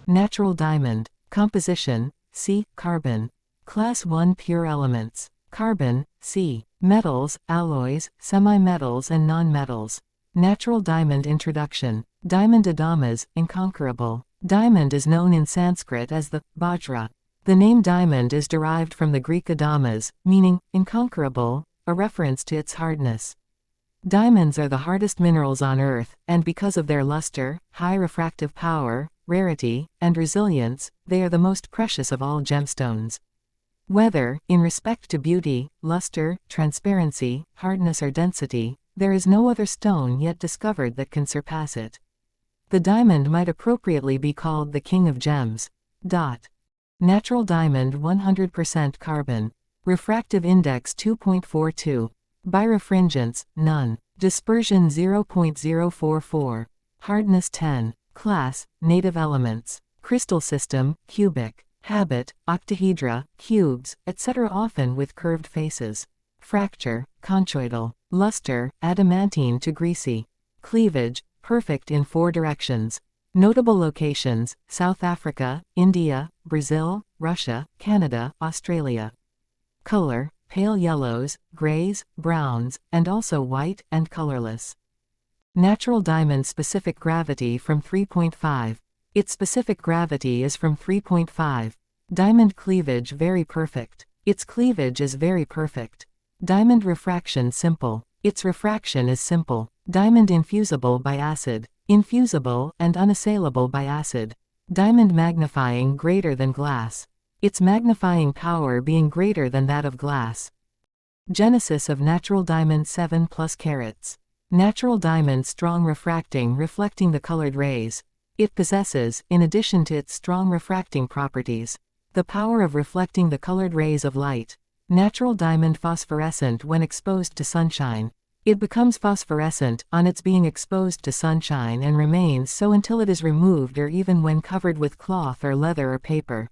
Natural diamond. Composition: C. Carbon. Class 1 pure elements. Carbon, C. Metals, alloys, semi-metals and non-metals. Natural diamond introduction. Diamond adamas, inconquerable. Diamond is known in Sanskrit as the Vajra. The name diamond is derived from the Greek adamas, meaning inconquerable, a reference to its hardness. Diamonds are the hardest minerals on Earth, and because of their luster, high refractive power, rarity, and resilience, they are the most precious of all gemstones. Whether, in respect to beauty, luster, transparency, hardness or density, there is no other stone yet discovered that can surpass it. The diamond might appropriately be called the king of gems. Natural diamond 100% carbon. Refractive index 2.42. Birefringence, none. Dispersion 0.044. Hardness 10. Class, native elements. Crystal system, cubic. Habit, octahedra, cubes, etc. often with curved faces. Fracture, conchoidal. Luster, adamantine to greasy. Cleavage, perfect in 4 directions. Notable locations: South Africa, India, Brazil, Russia, Canada, Australia. Color: pale yellows, grays, browns, and also white and colorless. Natural diamond specific gravity from 3.5. Its specific gravity is from 3.5. Diamond cleavage very perfect. Its cleavage is very perfect. Diamond refraction simple. Its refraction is simple. Diamond infusible by acid. Infusible and unassailable by acid. Diamond magnifying greater than glass. Its magnifying power being greater than that of glass. Genesis of natural diamond 7 plus carats. Natural diamond strong reflecting the colored rays. It possesses, in addition to its strong refracting properties, the power of reflecting the colored rays of light. Natural diamond phosphorescent when exposed to sunshine. It becomes phosphorescent on its being exposed to sunshine and remains so until it is removed or even when covered with cloth or leather or paper.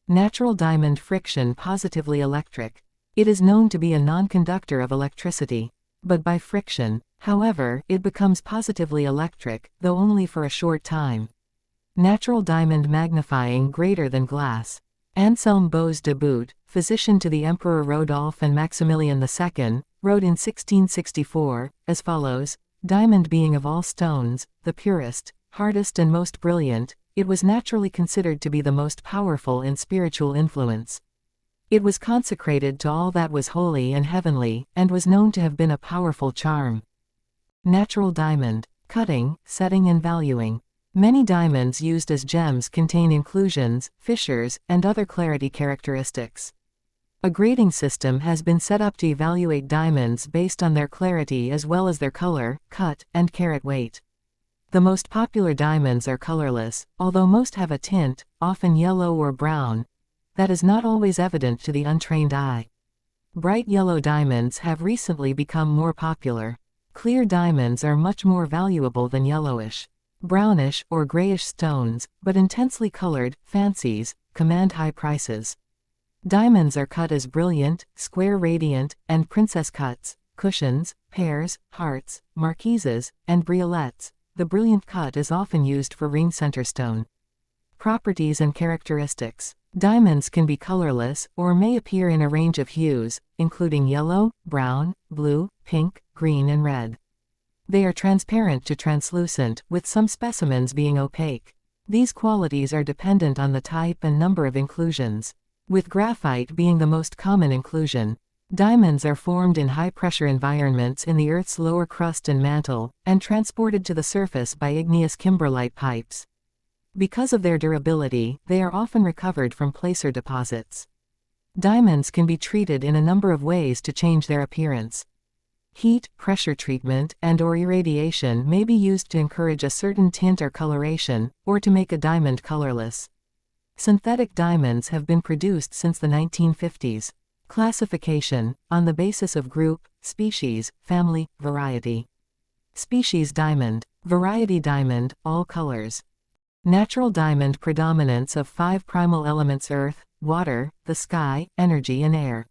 Natural diamond friction positively electric. It is known to be a non-conductor of electricity. But by friction, however, it becomes positively electric, though only for a short time. Natural diamond magnifying greater than glass. Anselm Bose de Boot, physician to the Emperor Rodolphe and Maximilian II, wrote in 1664, as follows: Diamond being of all stones, the purest, hardest and most brilliant, it was naturally considered to be the most powerful in spiritual influence. It was consecrated to all that was holy and heavenly, and was known to have been a powerful charm. Natural diamond. Cutting, setting and valuing. Many diamonds used as gems contain inclusions, fissures, and other clarity characteristics. A grading system has been set up to evaluate diamonds based on their clarity as well as their color, cut, and carat weight. The most popular diamonds are colorless, although most have a tint, often yellow or brown, that is not always evident to the untrained eye. Bright yellow diamonds have recently become more popular. Clear diamonds are much more valuable than yellowish, brownish, or grayish stones, but intensely colored, fancies, command high prices. Diamonds are cut as brilliant, square radiant, and princess cuts, cushions, pears, hearts, marquises, and briolets. The brilliant cut is often used for ring center stone. Properties and characteristics. Diamonds can be colorless, or may appear in a range of hues, including yellow, brown, blue, pink, green and red. They are transparent to translucent, with some specimens being opaque. These qualities are dependent on the type and number of inclusions. With graphite being the most common inclusion, diamonds are formed in high-pressure environments in the Earth's lower crust and mantle, and transported to the surface by igneous kimberlite pipes. Because of their durability, they are often recovered from placer deposits. Diamonds can be treated in a number of ways to change their appearance. Heat, pressure treatment, and/or irradiation may be used to encourage a certain tint or coloration, or to make a diamond colorless. Synthetic diamonds have been produced since the 1950s. Classification, on the basis of group, species, family, variety. Species diamond, variety diamond, all colors. Natural diamond predominance of 5 primal elements: earth, water, the sky, energy and air.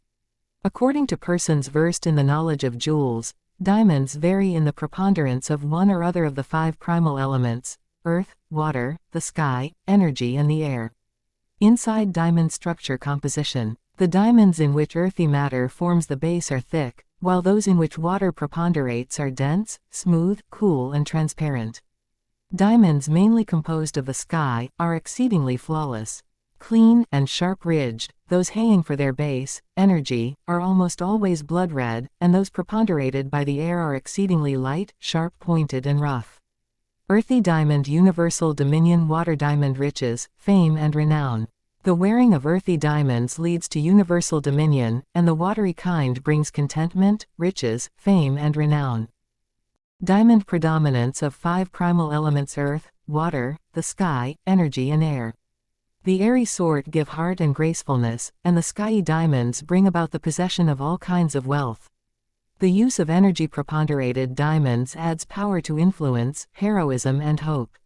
According to persons versed in the knowledge of jewels, diamonds vary in the preponderance of one or other of the 5 primal elements, earth, water, the sky, energy and the air. Inside diamond structure composition. The diamonds in which earthy matter forms the base are thick, while those in which water preponderates are dense, smooth, cool and transparent. Diamonds mainly composed of the sky are exceedingly flawless. Clean and sharp-ridged, those hanging for their base, energy, are almost always blood red, and those preponderated by the air are exceedingly light, sharp-pointed and rough. Earthy diamond universal dominion water diamond riches, fame and renown. The wearing of earthy diamonds leads to universal dominion, and the watery kind brings contentment, riches, fame and renown. Diamond predominance of 5 primal elements: earth, water, the sky, energy and air. The airy sort give heart and gracefulness, and the skyey diamonds bring about the possession of all kinds of wealth. The use of energy preponderated diamonds adds power to influence, heroism and hope.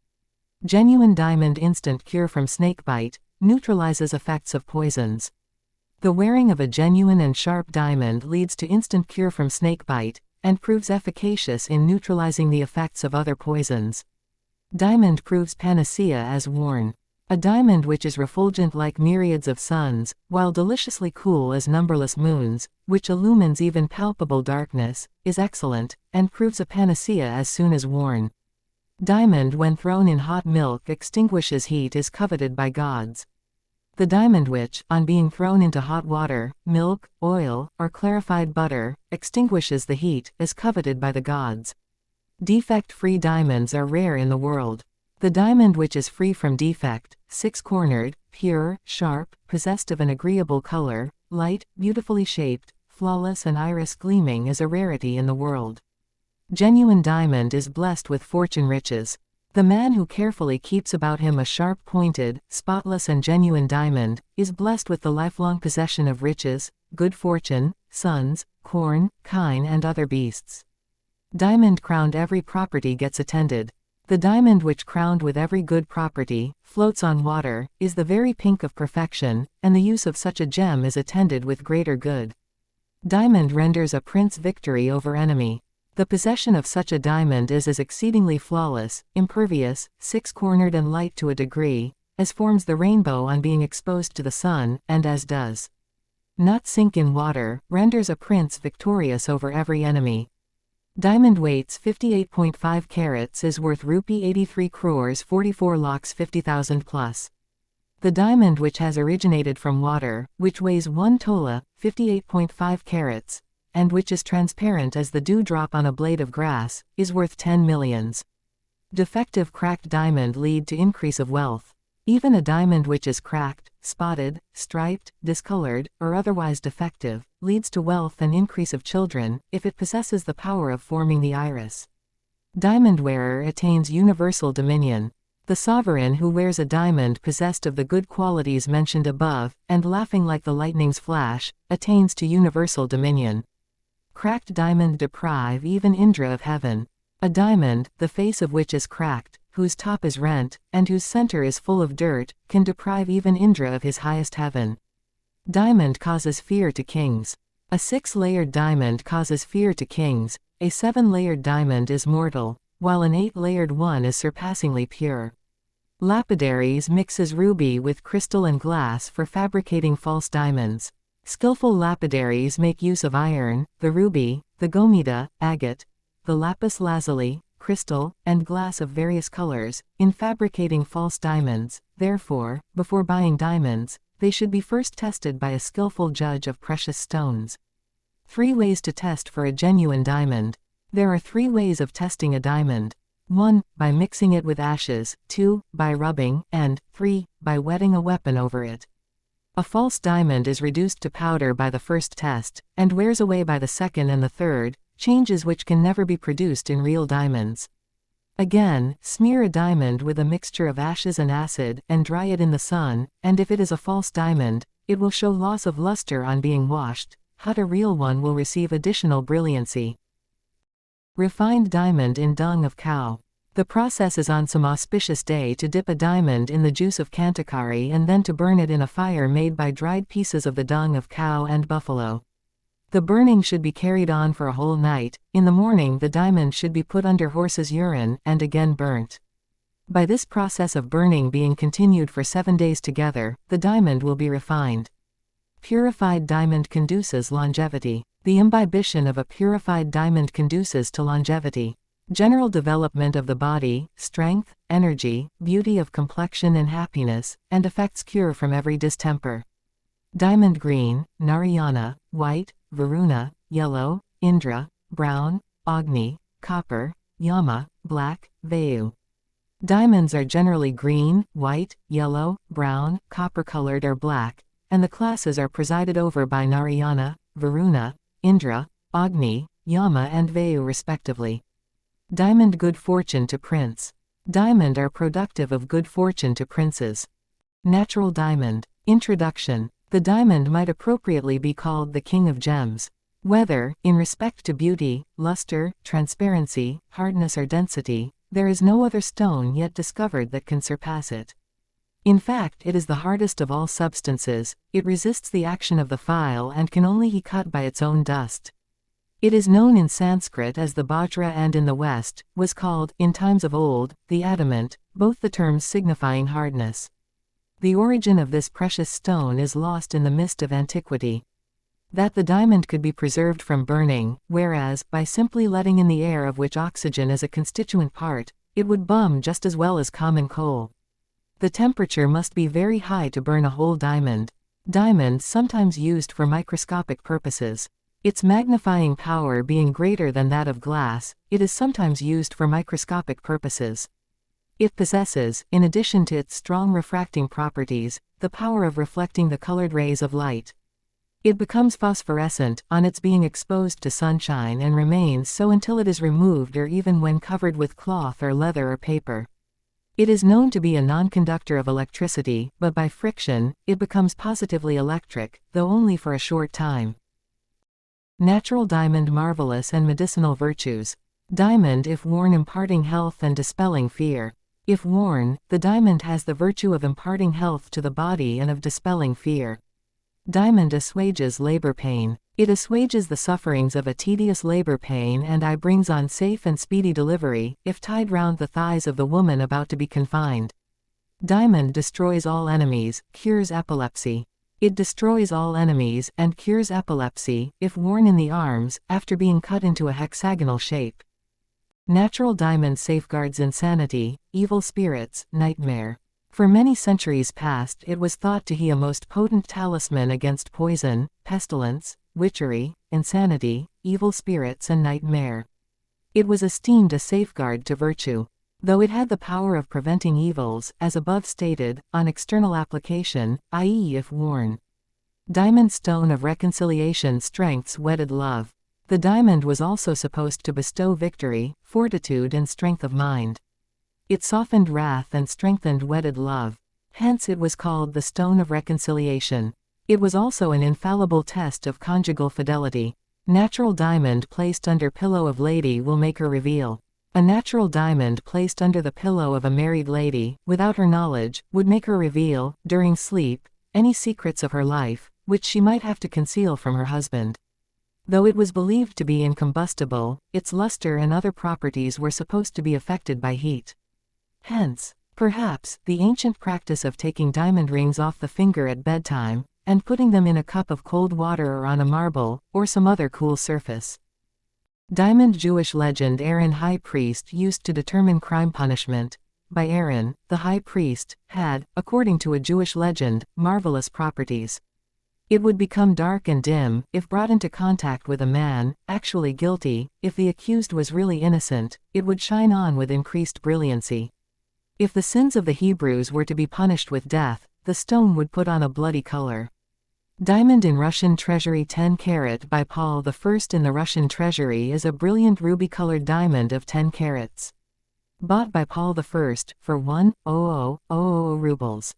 Genuine diamond instant cure from snakebite, neutralizes effects of poisons. The wearing of a genuine and sharp diamond leads to instant cure from snakebite, and proves efficacious in neutralizing the effects of other poisons. Diamond proves panacea as worn. A diamond which is refulgent like myriads of suns, while deliciously cool as numberless moons, which illumines even palpable darkness, is excellent, and proves a panacea as soon as worn. Diamond when thrown in hot milk extinguishes heat is coveted by gods. The diamond which, on being thrown into hot water, milk, oil, or clarified butter, extinguishes the heat, is coveted by the gods. Defect-free diamonds are rare in the world. The diamond which is free from defect, 6-cornered, pure, sharp, possessed of an agreeable color, light, beautifully shaped, flawless and iris gleaming is a rarity in the world. Genuine diamond is blessed with fortune riches. The man who carefully keeps about him a sharp-pointed, spotless and genuine diamond, is blessed with the lifelong possession of riches, good fortune, sons, corn, kine and other beasts. Diamond crowned every property gets attended. The diamond which crowned with every good property, floats on water, is the very pink of perfection, and the use of such a gem is attended with greater good. Diamond renders a prince victory over enemy. The possession of such a diamond is as exceedingly flawless, impervious, 6-cornered and light to a degree, as forms the rainbow on being exposed to the sun, and as does not sink in water, renders a prince victorious over every enemy. Diamond weights 58.5 carats is worth rupee 83 crores 44 lakhs 50,000 plus. The diamond which has originated from water, which weighs 1 tola, 58.5 carats, and which is transparent as the dewdrop on a blade of grass, is worth 10 millions. Defective cracked diamond lead to increase of wealth. Even a diamond which is cracked, spotted, striped, discolored, or otherwise defective, leads to wealth and increase of children, if it possesses the power of forming the iris. Diamond wearer attains universal dominion. The sovereign who wears a diamond possessed of the good qualities mentioned above, and laughing like the lightning's flash, attains to universal dominion. Cracked diamond deprive even Indra of heaven. A diamond, the face of which is cracked, whose top is rent, and whose center is full of dirt, can deprive even Indra of his highest heaven. Diamond causes fear to kings. A 6-layered diamond causes fear to kings, a 7-layered diamond is mortal, while an 8-layered one is surpassingly pure. Lapidaries mixes ruby with crystal and glass for fabricating false diamonds. Skillful lapidaries make use of iron, the ruby, the gomita, agate, the lapis lazuli, crystal, and glass of various colors, in fabricating false diamonds. Therefore, before buying diamonds, they should be first tested by a skillful judge of precious stones. 3 ways to test for a genuine diamond. There are 3 ways of testing a diamond. 1. By mixing it with ashes, 2. By rubbing, and 3. By wetting a weapon over it. A false diamond is reduced to powder by the first test, and wears away by the second and the third, changes which can never be produced in real diamonds. Again, smear a diamond with a mixture of ashes and acid, and dry it in the sun, and if it is a false diamond, it will show loss of luster on being washed, but a real one will receive additional brilliancy. Refined diamond in dung of cow. The process is on some auspicious day to dip a diamond in the juice of kantakari and then to burn it in a fire made by dried pieces of the dung of cow and buffalo. The burning should be carried on for a whole night. In the morning the diamond should be put under horse's urine, and again burnt. By this process of burning being continued for 7 days together, the diamond will be refined. Purified diamond conduces longevity. The imbibition of a purified diamond conduces to longevity. General development of the body, strength, energy, beauty of complexion and happiness, and effects cure from every distemper. Diamond green, Narayana, white, Varuna, yellow, Indra, brown, Agni, copper, Yama, black, Vayu. Diamonds are generally green, white, yellow, brown, copper-colored or black, and the classes are presided over by Narayana, Varuna, Indra, Agni, Yama and Vayu respectively. Diamond good fortune to prince. Diamond are productive of good fortune to princes. Natural diamond. Introduction. The diamond might appropriately be called the king of gems. Whether, in respect to beauty, luster, transparency, hardness or density, there is no other stone yet discovered that can surpass it. In fact, it is the hardest of all substances, it resists the action of the file and can only be cut by its own dust. It is known in Sanskrit as the Bajra and in the West, was called, in times of old, the adamant, both the terms signifying hardness. The origin of this precious stone is lost in the mist of antiquity. That the diamond could be preserved from burning, whereas, by simply letting in the air of which oxygen is a constituent part, it would bum just as well as common coal. The temperature must be very high to burn a whole diamond. Diamond sometimes used for microscopic purposes. Its magnifying power being greater than that of glass, it is sometimes used for microscopic purposes. It possesses, in addition to its strong refracting properties, the power of reflecting the colored rays of light. It becomes phosphorescent on its being exposed to sunshine and remains so until it is removed or even when covered with cloth or leather or paper. It is known to be a non-conductor of electricity, but by friction, it becomes positively electric, though only for a short time. Natural diamond marvelous and medicinal virtues. Diamond if worn imparting health and dispelling fear. If worn, the diamond has the virtue of imparting health to the body and of dispelling fear. Diamond assuages labor pain. It assuages the sufferings of a tedious labor pain and brings on safe and speedy delivery, if tied round the thighs of the woman about to be confined. Diamond destroys all enemies, cures epilepsy. It destroys all enemies and cures epilepsy, if worn in the arms, after being cut into a hexagonal shape. Natural diamond safeguards insanity, evil spirits, nightmare. For many centuries past it was thought to be a most potent talisman against poison, pestilence, witchery, insanity, evil spirits and nightmare. It was esteemed a safeguard to virtue. Though it had the power of preventing evils, as above stated, on external application, i.e. if worn. Diamond stone of reconciliation strengths wedded love. The diamond was also supposed to bestow victory, fortitude and strength of mind. It softened wrath and strengthened wedded love. Hence it was called the stone of reconciliation. It was also an infallible test of conjugal fidelity. Natural diamond placed under pillow of lady will make her reveal. A natural diamond placed under the pillow of a married lady, without her knowledge, would make her reveal, during sleep, any secrets of her life, which she might have to conceal from her husband. Though it was believed to be incombustible, its luster and other properties were supposed to be affected by heat. Hence, perhaps, the ancient practice of taking diamond rings off the finger at bedtime, and putting them in a cup of cold water or on a marble, or some other cool surface. Diamond Jewish legend Aaron high priest used to determine crime punishment. By Aaron, the high priest, had, according to a Jewish legend, marvelous properties. It would become dark and dim, if brought into contact with a man, actually guilty. If the accused was really innocent, it would shine on with increased brilliancy. If the sins of the Hebrews were to be punished with death, the stone would put on a bloody color. Diamond in Russian Treasury 10 carat by Paul I in the Russian Treasury is a brilliant ruby-colored diamond of 10 carats. Bought by Paul I for 1,000 rubles.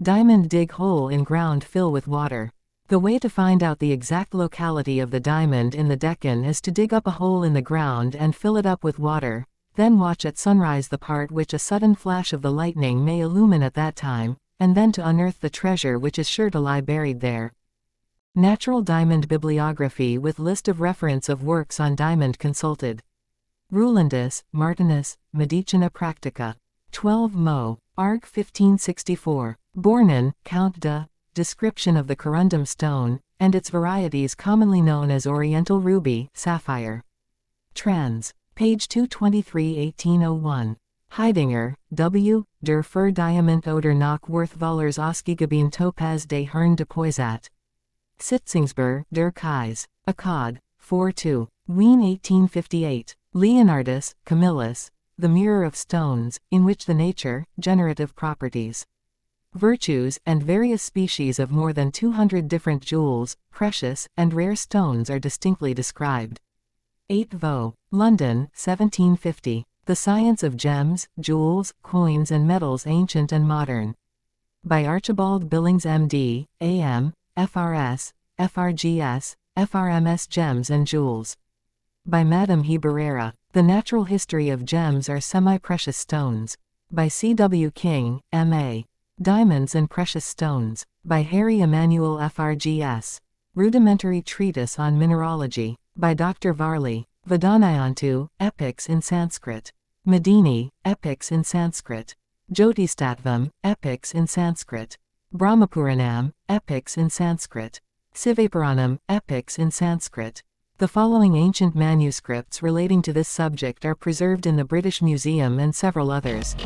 Diamond dig hole in ground fill with water. The way to find out the exact locality of the diamond in the Deccan is to dig up a hole in the ground and fill it up with water, then watch at sunrise the part which a sudden flash of the lightning may illumine at that time, and then to unearth the treasure which is sure to lie buried there. Natural diamond bibliography with list of reference of works on diamond consulted. Rulandus, Martinus, Medicina Practica. 12 Mo. Arg 1564. Bornin, Count de. Description of the corundum stone, and its varieties commonly known as Oriental ruby, sapphire. Trans. Page 223 1801. Heidinger, W. Der für Diamant oder nach Worthwallers Ausgegeben Topaz de Hern de Poisat. Sitzingsber, der Kais. Akkad. 4-2. Wien 1858. Leonardus, Camillus. The Mirror of Stones, in which the nature, generative properties, virtues, and various species of more than 200 different jewels, precious, and rare stones are distinctly described. 8 Vaux. London, 1750. The Science of Gems, Jewels, Coins and Metals Ancient and Modern. By Archibald Billings M.D., A.M., F.R.S., F.R.G.S., F.R.M.S. Gems and Jewels. By Madame Heberera. The Natural History of Gems are Semi-Precious Stones. By C.W. King, M.A. Diamonds and Precious Stones. By Harry Emanuel F.R.G.S. Rudimentary Treatise on Mineralogy. By Dr. Varley. Vedanayantu, Epics in Sanskrit. Medini, Epics in Sanskrit. Jyotisattvam, Epics in Sanskrit. Brahmapuranam, Epics in Sanskrit. Sivapuranam, Epics in Sanskrit. The following ancient manuscripts relating to this subject are preserved in the British Museum and several others.